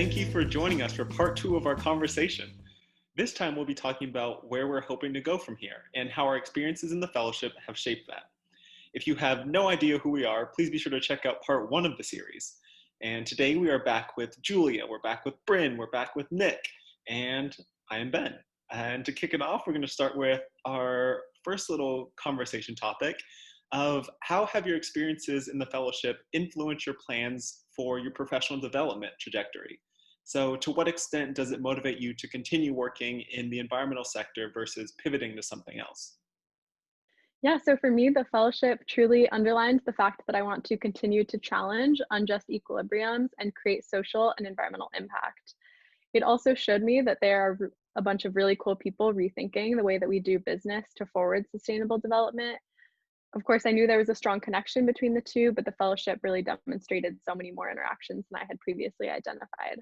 thank you for joining us for part two of our conversation. This time we'll be talking about where we're hoping to go from here and how our experiences in the fellowship have shaped that. If you have no idea who we are, please be sure to check out part one of the series. And today we are back with Julia, we're back with Bryn, we're back with Nick, and I am Ben. And to kick it off, we're going to start with our first little conversation topic of how have your experiences in the fellowship influenced your plans for your professional development trajectory? So to what extent does it motivate you to continue working in the environmental sector versus pivoting to something else? Yeah, so for me, the fellowship truly underlines the fact that I want to continue to challenge unjust equilibriums and create social and environmental impact. It also showed me that there are a bunch of really cool people rethinking the way that we do business to forward sustainable development. Of course, I knew there was a strong connection between the two, but the fellowship really demonstrated so many more interactions than I had previously identified.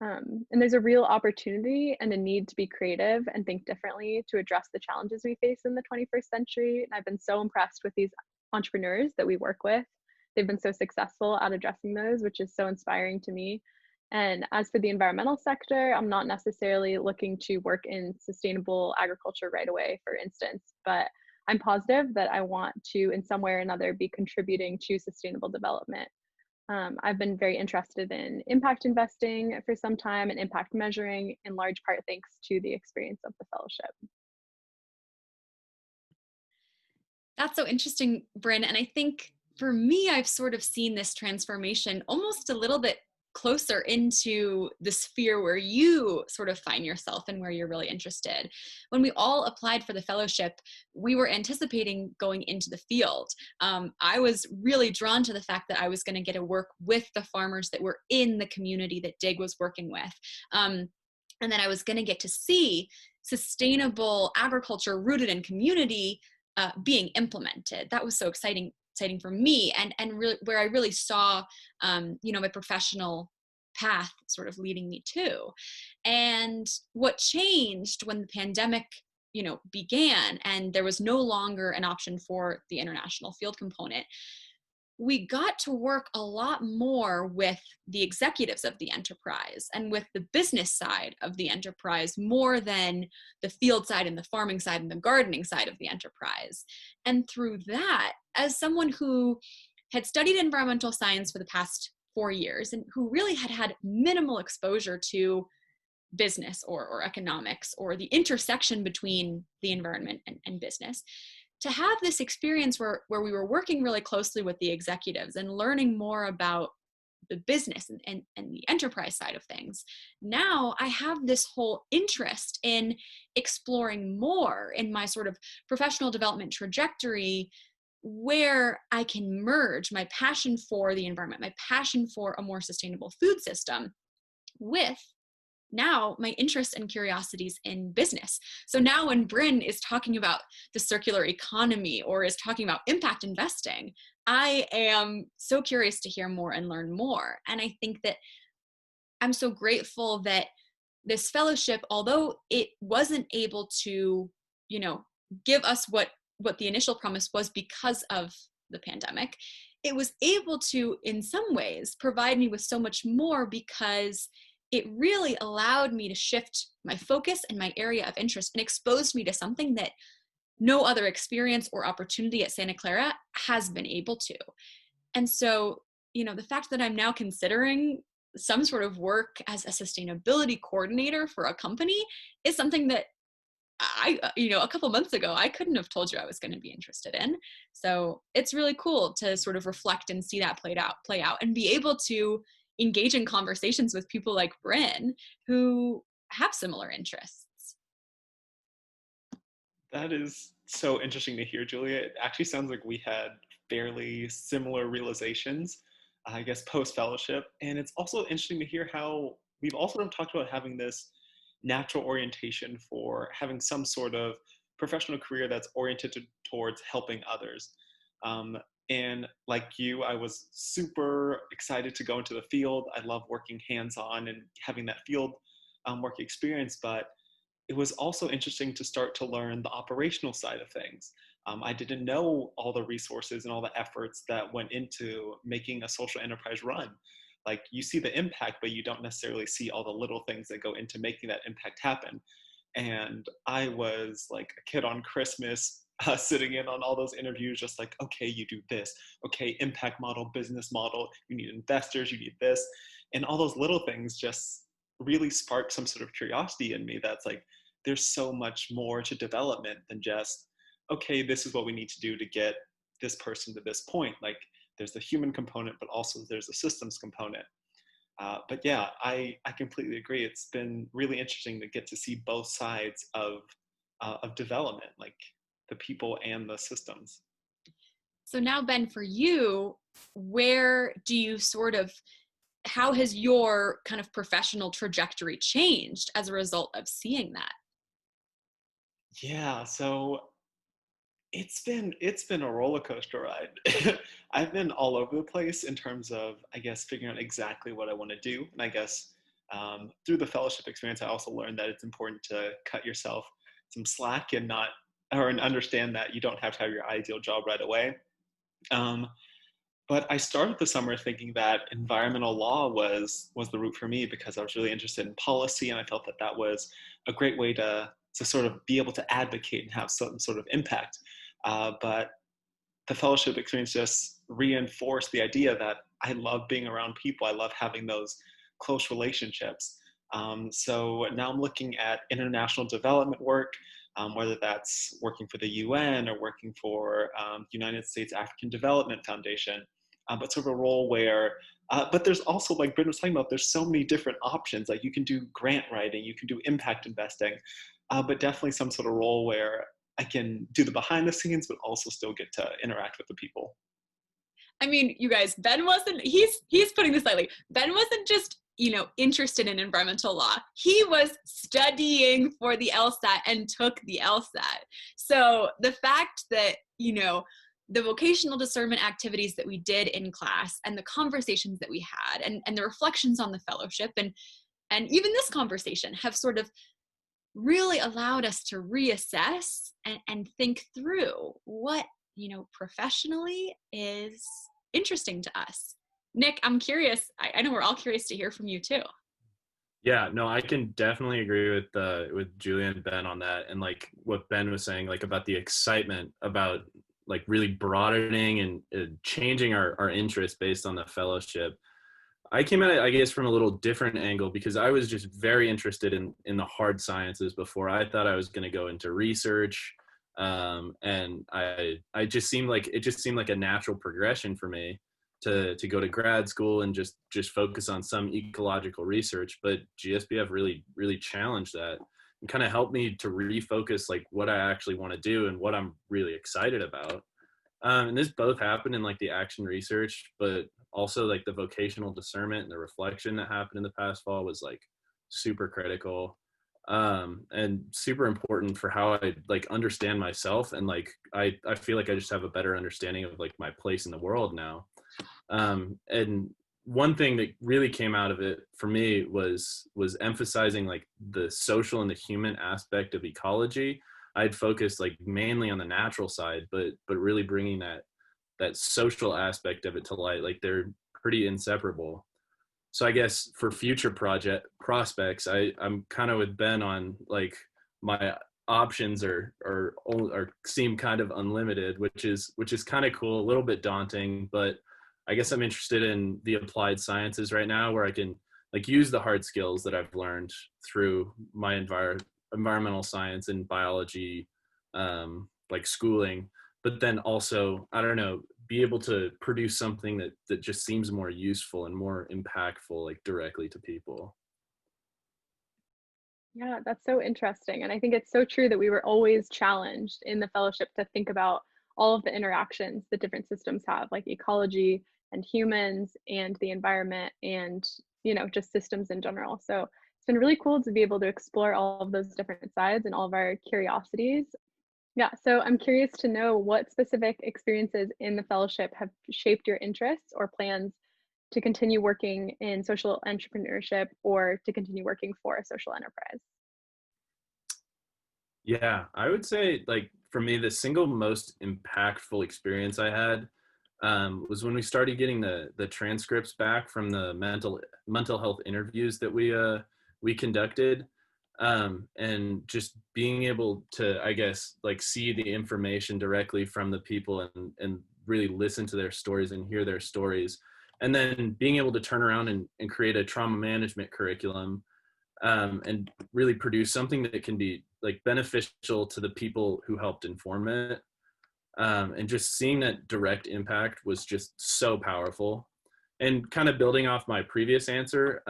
And there's a real opportunity and a need to be creative and think differently to address the challenges we face in the 21st century. And I've been so impressed with these entrepreneurs that we work with. They've been so successful at addressing those, which is so inspiring to me. And as for the environmental sector, I'm not necessarily looking to work in sustainable agriculture right away, for instance, but I'm positive that I want to, in some way or another, be contributing to sustainable development. I've been very interested in impact investing for some time and impact measuring, in large part thanks to the experience of the fellowship. That's so interesting, Bryn. And I think for me, I've sort of seen this transformation almost a little bit closer into the sphere where you sort of find yourself and where you're really interested. When we all applied for the fellowship, we were anticipating going into the field. I was really drawn to the fact that I was going to get to work with the farmers that were in the community that DIG was working with. And then I was going to get to see sustainable agriculture rooted in community being implemented. That was so exciting for me, and really where I really saw my professional path sort of leading me to. And what changed when the pandemic began and there was no longer an option for the international field component, we got to work a lot more with the executives of the enterprise and with the business side of the enterprise more than the field side and the farming side and the gardening side of the enterprise. And through that, as someone who had studied environmental science for the past 4 years and who really had had minimal exposure to business or economics or the intersection between the environment and business, to have this experience where we were working really closely with the executives and learning more about the business and the enterprise side of things, now I have this whole interest in exploring more in my sort of professional development trajectory where I can merge my passion for the environment, my passion for a more sustainable food system with now my interests and curiosities in business. So now when Bryn is talking about the circular economy or is talking about impact investing, I am so curious to hear more and learn more. And I think that I'm so grateful that this fellowship, although it wasn't able to, give us what the initial promise was because of the pandemic, it was able to, in some ways, provide me with so much more because it really allowed me to shift my focus and my area of interest and exposed me to something that no other experience or opportunity at Santa Clara has been able to. And so, the fact that I'm now considering some sort of work as a sustainability coordinator for a company is something that a couple months ago, I couldn't have told you I was going to be interested in. So it's really cool to sort of reflect and see that play out and be able to engage in conversations with people like Bryn who have similar interests. That is so interesting to hear, Julia. It actually sounds like we had fairly similar realizations, I guess, post-fellowship. And it's also interesting to hear how we've also talked about having this natural orientation for having some sort of professional career that's oriented towards helping others. And like you, I was super excited to go into the field. I love working hands-on and having that field work experience, but it was also interesting to start to learn the operational side of things. I didn't know all the resources and all the efforts that went into making a social enterprise run. like you see the impact, but you don't necessarily see all the little things that go into making that impact happen. And I was like a kid on Christmas, sitting in on all those interviews, just like, okay, you do this, okay, impact model, business model, you need investors, you need this. And all those little things just really sparked some sort of curiosity in me that's like, there's so much more to development than just, okay, this is what we need to do to get this person to this point. Like, there's the human component, but also there's a systems component. But yeah, I completely agree. It's been really interesting to get to see both sides of development, like the people and the systems. So now, Ben, for you, where do you how has your kind of professional trajectory changed as a result of seeing that? Yeah, so it's been a roller coaster ride. I've been all over the place in terms of, I guess, figuring out exactly what I want to do. And I guess through the fellowship experience, I also learned that it's important to cut yourself some slack and not, or and understand that you don't have to have your ideal job right away. Um, but I started the summer thinking that environmental law was the route for me because I was really interested in policy, and I felt that that was a great way to sort of be able to advocate and have some sort of impact. But the fellowship experience just reinforced the idea that I love being around people. I love having those close relationships. So now I'm looking at international development work, whether that's working for the UN or working for United States African Development Foundation, but sort of a role where, but there's also, like Britt was talking about, there's so many different options. Like you can do grant writing, you can do impact investing, but definitely some sort of role where I can do the behind the scenes, but also still get to interact with the people. I mean, you guys, Ben wasn't, he's putting this lightly. Ben wasn't just, interested in environmental law. He was studying for the LSAT and took the LSAT. So the fact that, the vocational discernment activities that we did in class and the conversations that we had and the reflections on the fellowship and even this conversation have sort of really allowed us to reassess and think through what, professionally is interesting to us. Nick, I'm curious. I know we're all curious to hear from you too. Yeah, no, I can definitely agree with Julia and Ben on that. And like what Ben was saying, like about the excitement about like really broadening and changing our interest based on the fellowship. I came at it, I guess, from a little different angle because I was just very interested in the hard sciences before. I thought I was going to go into research, and it just seemed like a natural progression for me to go to grad school and just focus on some ecological research. But GSBF really challenged that and kind of helped me to refocus like what I actually want to do and what I'm really excited about. And this both happened in like the action research, but also like the vocational discernment and the reflection that happened in the past fall was like super critical, and super important for how I like understand myself. And like, I feel like I just have a better understanding of like my place in the world now. And one thing that really came out of it for me was emphasizing like the social and the human aspect of ecology. I'd focused like mainly on the natural side, but really bringing that social aspect of it to light. Like they're pretty inseparable. So I guess for future project prospects, I'm kind of with Ben on like my options are seem kind of unlimited, which is kind of cool, a little bit daunting, but I guess I'm interested in the applied sciences right now, where I can like use the hard skills that I've learned through my environmental science and biology, like schooling, but then also, I don't know, be able to produce something that just seems more useful and more impactful, like directly to people. Yeah, that's so interesting. And I think it's so true that we were always challenged in the fellowship to think about all of the interactions that different systems have, like ecology and humans and the environment and, just systems in general. So it's been really cool to be able to explore all of those different sides and all of our curiosities. Yeah, so I'm curious to know what specific experiences in the fellowship have shaped your interests or plans to continue working in social entrepreneurship or to continue working for a social enterprise. Yeah, I would say like for me, the single most impactful experience I had was when we started getting the transcripts back from the mental health interviews that we conducted, and just being able to, I guess, like see the information directly from the people and really listen to their stories and hear their stories, and then being able to turn around and create a trauma management curriculum, and really produce something that can be like beneficial to the people who helped inform it. And just seeing that direct impact was just so powerful. And kind of building off my previous answer,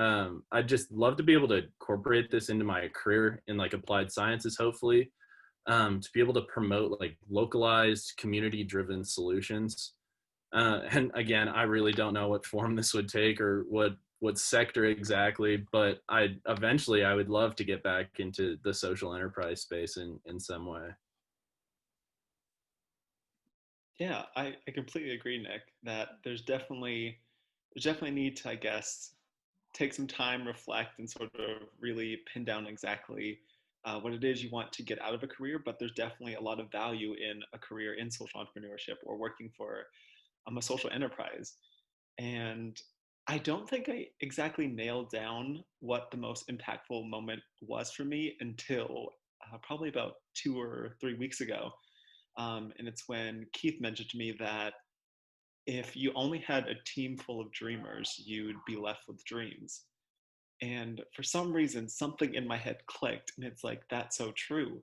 I'd just love to be able to incorporate this into my career in like applied sciences, hopefully, to be able to promote like localized community driven solutions. And again, I really don't know what form this would take or what sector exactly, but I would love to get back into the social enterprise space in some way. Yeah, I completely agree, Nick, that there's definitely need to, I guess, take some time, reflect, and sort of really pin down exactly what it is you want to get out of a career. But there's definitely a lot of value in a career in social entrepreneurship or working for a social enterprise. And I don't think I exactly nailed down what the most impactful moment was for me until probably about 2 or 3 weeks ago. And it's when Keith mentioned to me that if you only had a team full of dreamers, you'd be left with dreams. And for some reason, something in my head clicked, and it's like, that's so true.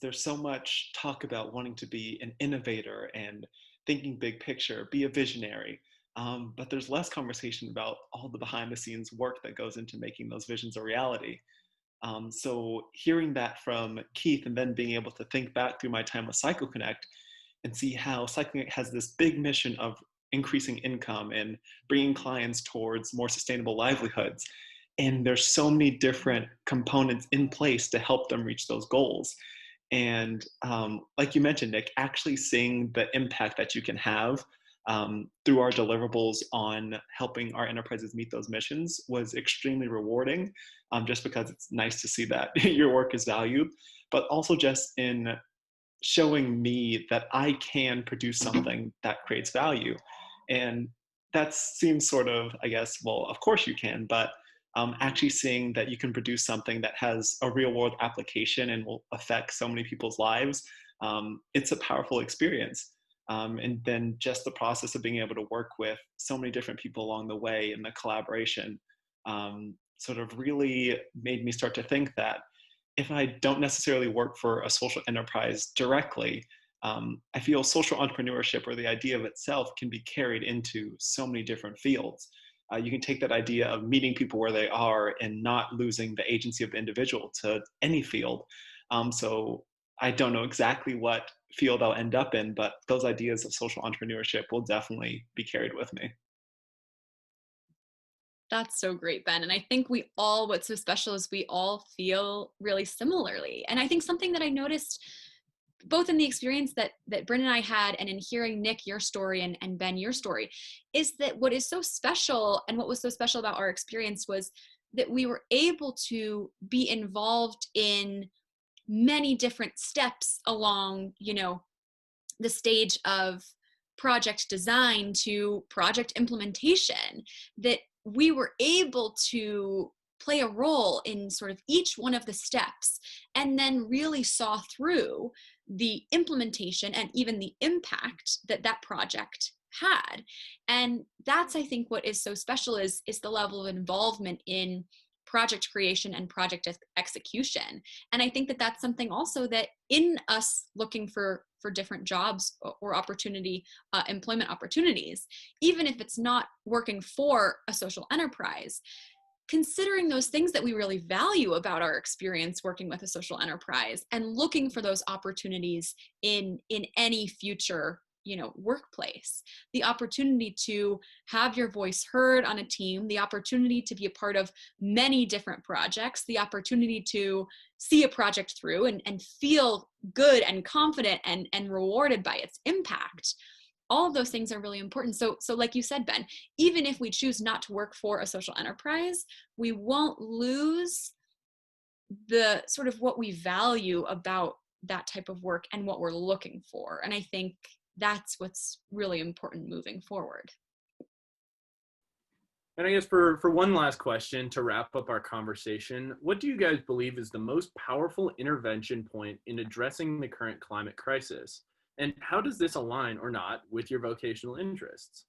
There's so much talk about wanting to be an innovator and thinking big picture, be a visionary. But there's less conversation about all the behind the scenes work that goes into making those visions a reality. So hearing that from Keith and then being able to think back through my time with PsychoConnect and see how PsychoConnect has this big mission of increasing income and bringing clients towards more sustainable livelihoods. And there's so many different components in place to help them reach those goals. And like you mentioned, Nick, actually seeing the impact that you can have through our deliverables on helping our enterprises meet those missions was extremely rewarding, just because it's nice to see that your work is valued, but also just in showing me that I can produce something that creates value. And that seems sort of, I guess, well, of course you can, but actually seeing that you can produce something that has a real world application and will affect so many people's lives, it's a powerful experience. And then just the process of being able to work with so many different people along the way and the collaboration sort of really made me start to think that if I don't necessarily work for a social enterprise directly, I feel social entrepreneurship or the idea of itself can be carried into so many different fields. You can take that idea of meeting people where they are and not losing the agency of the individual to any field. So I don't know exactly what field I'll end up in, but those ideas of social entrepreneurship will definitely be carried with me. That's so great, Ben. And I think what's so special is we all feel really similarly. And I think something that I noticed both in the experience that Bryn and I had and in hearing Nick, your story, and Ben, your story, is that what is so special and what was so special about our experience was that we were able to be involved in many different steps along, the stage of project design to project implementation, that we were able to play a role in sort of each one of the steps and then really saw through the implementation and even the impact that that project had. And that's, I think, what is so special is the level of involvement in project creation and project execution. And I think that that's something also that in us looking for different jobs or employment opportunities, even if it's not working for a social enterprise, considering those things that we really value about our experience working with a social enterprise and looking for those opportunities in any future workplace, the opportunity to have your voice heard on a team, the opportunity to be a part of many different projects, the opportunity to see a project through and feel good and confident and rewarded by its impact. All of those things are really important. So like you said, Ben, even if we choose not to work for a social enterprise, we won't lose the sort of what we value about that type of work and what we're looking for. And I think that's what's really important moving forward. And I guess for one last question to wrap up our conversation, what do you guys believe is the most powerful intervention point in addressing the current climate crisis? And how does this align or not with your vocational interests?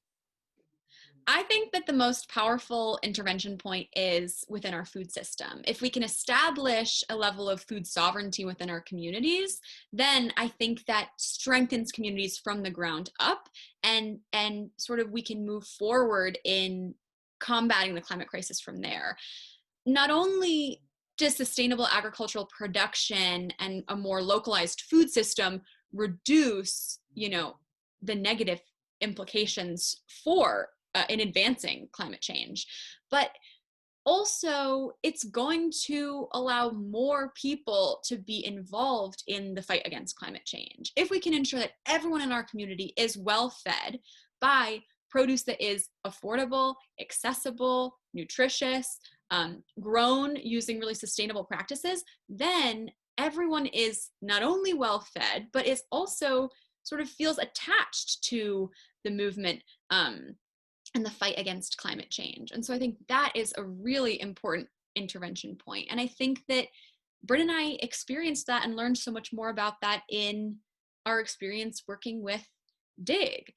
I think that the most powerful intervention point is within our food system. If we can establish a level of food sovereignty within our communities, then I think that strengthens communities from the ground up, and sort of we can move forward in combating the climate crisis from there. Not only does sustainable agricultural production and a more localized food system reduce, the negative implications for in advancing climate change, but also it's going to allow more people to be involved in the fight against climate change. If we can ensure that everyone in our community is well fed by produce that is affordable, accessible, nutritious, grown using really sustainable practices, then everyone is not only well fed, but is also sort of feels attached to the movement and the fight against climate change. And so I think that is a really important intervention point. And I think that Bryn and I experienced that and learned so much more about that in our experience working with DIG.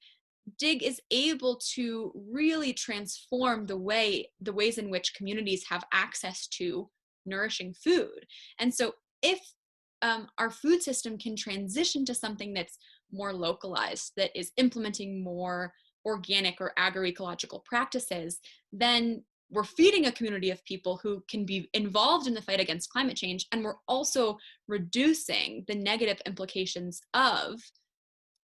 DIG is able to really transform the ways in which communities have access to nourishing food. And so if our food system can transition to something that's more localized, that is implementing more organic or agroecological practices, then we're feeding a community of people who can be involved in the fight against climate change, and we're also reducing the negative implications of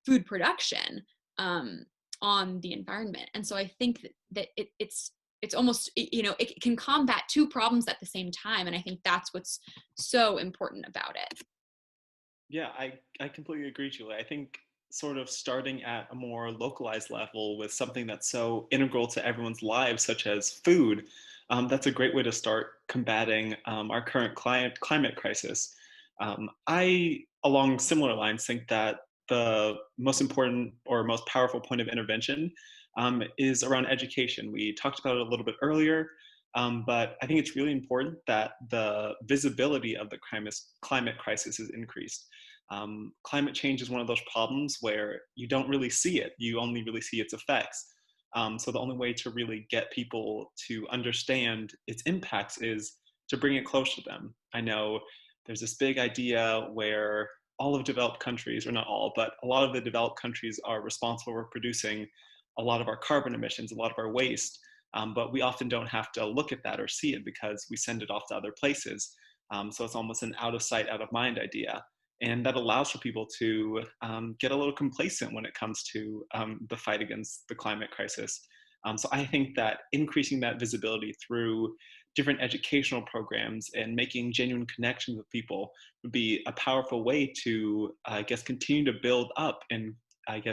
food production on the environment. And so I think that it's almost, it can combat two problems at the same time, and I think that's what's so important about it. Yeah, I completely agree, Julie. I think sort of starting at a more localized level with something that's so integral to everyone's lives, such as food, that's a great way to start combating our current climate crisis. I, along similar lines, think that the most important or most powerful point of intervention is around education. We talked about it a little bit earlier, but I think it's really important that the visibility of the climate crisis is increased. Climate change is one of those problems where you don't really see it. You only really see its effects. So the only way to really get people to understand its impacts is to bring it close to them. I know there's this big idea where all of developed countries, or not all, but a lot of the developed countries are responsible for producing a lot of our carbon emissions, a lot of our waste. But we often don't have to look at that or see it because we send it off to other places. So it's almost an out of sight, out of mind idea. And that allows for people to get a little complacent when it comes to the fight against the climate crisis. So I think that increasing that visibility through different educational programs and making genuine connections with people would be a powerful way to, continue to build up and,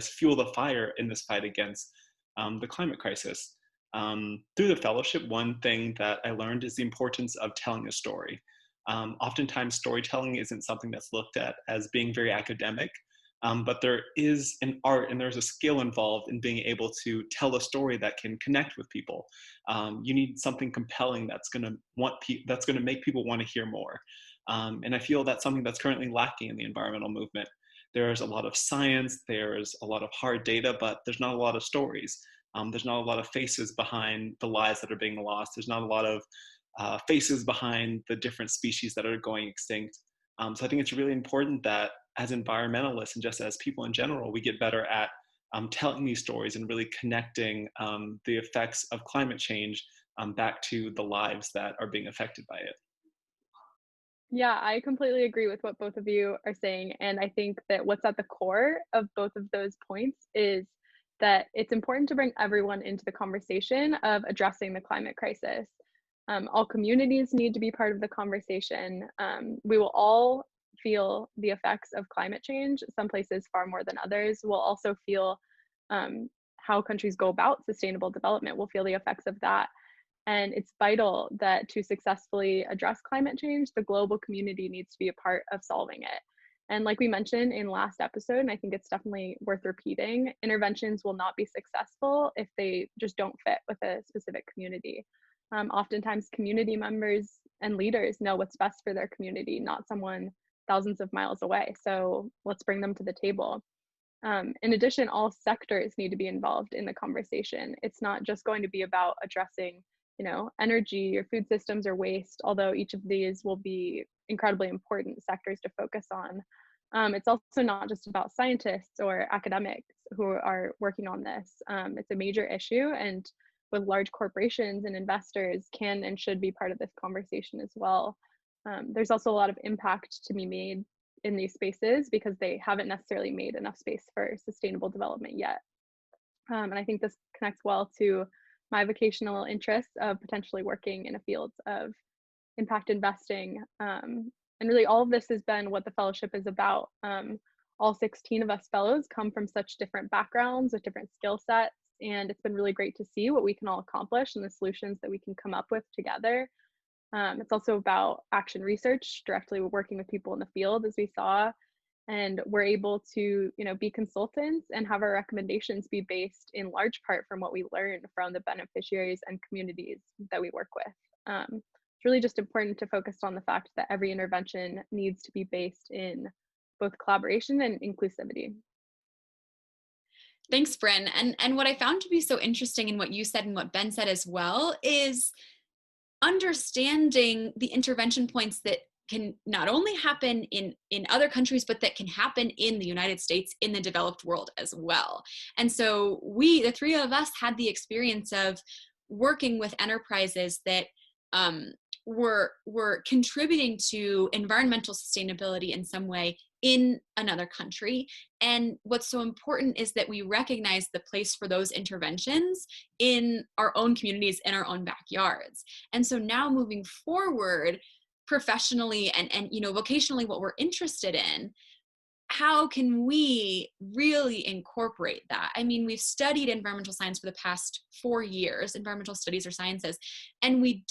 fuel the fire in this fight against the climate crisis. Through the fellowship, one thing that I learned is the importance of telling a story. Oftentimes, storytelling isn't something that's looked at as being very academic, but there is an art and there's a skill involved in being able to tell a story that can connect with people. You need something compelling that's going to make people want to hear more. And I feel that's something that's currently lacking in the environmental movement. There's a lot of science, there's a lot of hard data, but there's not a lot of stories. There's not a lot of faces behind the lives that are being lost. There's not a lot of faces behind the different species that are going extinct. So I think it's really important that as environmentalists and just as people in general, we get better at telling these stories and really connecting the effects of climate change back to the lives that are being affected by it. Yeah, I completely agree with what both of you are saying. And I think that what's at the core of both of those points is that it's important to bring everyone into the conversation of addressing the climate crisis. All communities need to be part of the conversation. We will all feel the effects of climate change, some places far more than others. We'll also feel how countries go about sustainable development. We'll feel the effects of that. And it's vital that to successfully address climate change, the global community needs to be a part of solving it. And like we mentioned in last episode, and I think it's definitely worth repeating, interventions will not be successful if they just don't fit with a specific community. Oftentimes community members and leaders know what's best for their community, not someone thousands of miles away. So let's bring them to the table. In addition, all sectors need to be involved in the conversation. It's not just going to be about addressing, energy or food systems or waste, although each of these will be incredibly important sectors to focus on. It's also not just about scientists or academics who are working on this. It's a major issue, and with large corporations and investors can and should be part of this conversation as well. There's also a lot of impact to be made in these spaces because they haven't necessarily made enough space for sustainable development yet. And I think this connects well to my vocational interests of potentially working in a field of impact investing. And really all of this has been what the fellowship is about. All 16 of us fellows come from such different backgrounds with different skill sets, and it's been really great to see what we can all accomplish and the solutions that we can come up with together. It's also about action research, directly working with people in the field, as we saw, and we're able to, be consultants and have our recommendations be based in large part from what we learn from the beneficiaries and communities that we work with. It's really just important to focus on the fact that every intervention needs to be based in both collaboration and inclusivity. Thanks, Bryn. And what I found to be so interesting in what you said and what Ben said as well is understanding the intervention points that can not only happen in other countries, but that can happen in the United States, in the developed world as well. And so the three of us had the experience of working with enterprises that were contributing to environmental sustainability in some way in another country. And what's so important is that we recognize the place for those interventions in our own communities, in our own backyards. And so now moving forward, professionally and vocationally, what we're interested in, how can we really incorporate that? I mean, we've studied environmental science for the past 4 years, environmental studies or sciences, and we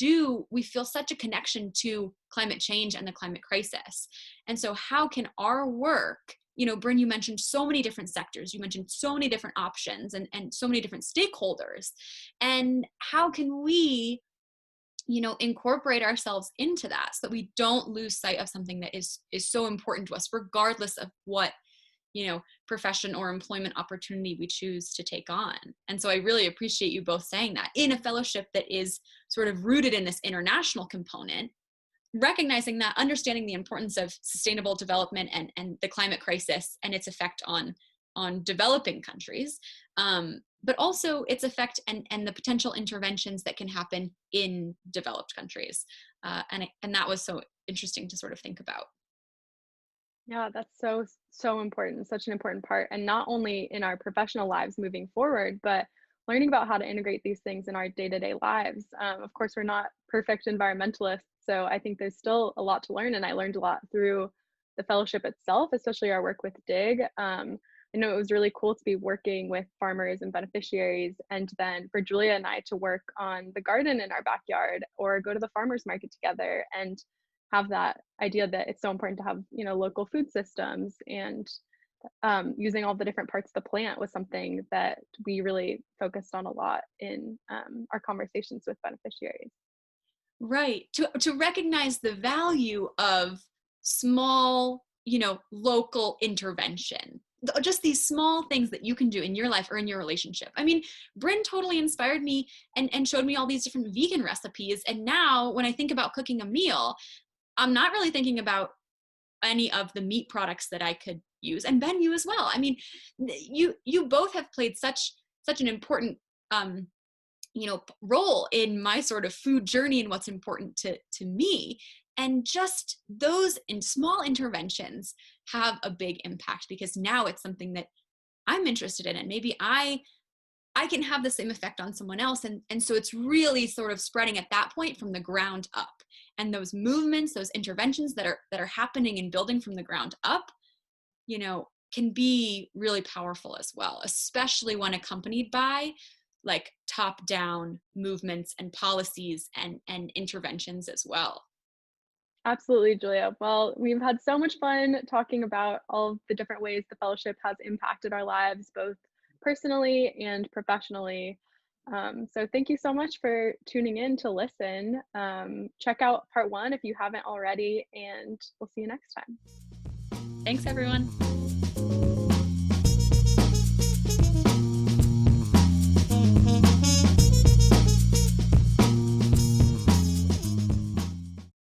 feel such a connection to climate change and the climate crisis. And so how can our work, Bryn, you mentioned so many different sectors, you mentioned so many different options and so many different stakeholders, and how can we incorporate ourselves into that so that we don't lose sight of something that is so important to us, regardless of what, profession or employment opportunity we choose to take on. And so I really appreciate you both saying that in a fellowship that is sort of rooted in this international component, recognizing that, understanding the importance of sustainable development and the climate crisis and its effect on developing countries, but also its effect and the potential interventions that can happen in developed countries. And that was so interesting to sort of think about. Yeah, that's so important, such an important part. And not only in our professional lives moving forward, but learning about how to integrate these things in our day-to-day lives. Of course, we're not perfect environmentalists, so I think there's still a lot to learn. And I learned a lot through the fellowship itself, especially our work with DIG. I know it was really cool to be working with farmers and beneficiaries, and then for Julia and I to work on the garden in our backyard or go to the farmers market together and have that idea that it's so important to have, local food systems, and using all the different parts of the plant was something that we really focused on a lot in our conversations with beneficiaries. Right. To recognize the value of small, local intervention. Just these small things that you can do in your life or in your relationship. I mean, Bryn totally inspired me and showed me all these different vegan recipes. And now when I think about cooking a meal, I'm not really thinking about any of the meat products that I could use. And Ben, you as well. I mean, you both have played such an important role in my sort of food journey and what's important to me. And just those small interventions have a big impact, because now it's something that I'm interested in, and maybe I can have the same effect on someone else. And so it's really sort of spreading at that point from the ground up. And those movements, those interventions that are happening and building from the ground up, can be really powerful as well, especially when accompanied by like top-down movements and policies and interventions as well. Absolutely, Julia. Well, we've had so much fun talking about all of the different ways the fellowship has impacted our lives, both personally and professionally. So thank you so much for tuning in to listen. Check out part 1 if you haven't already, and we'll see you next time. Thanks, everyone.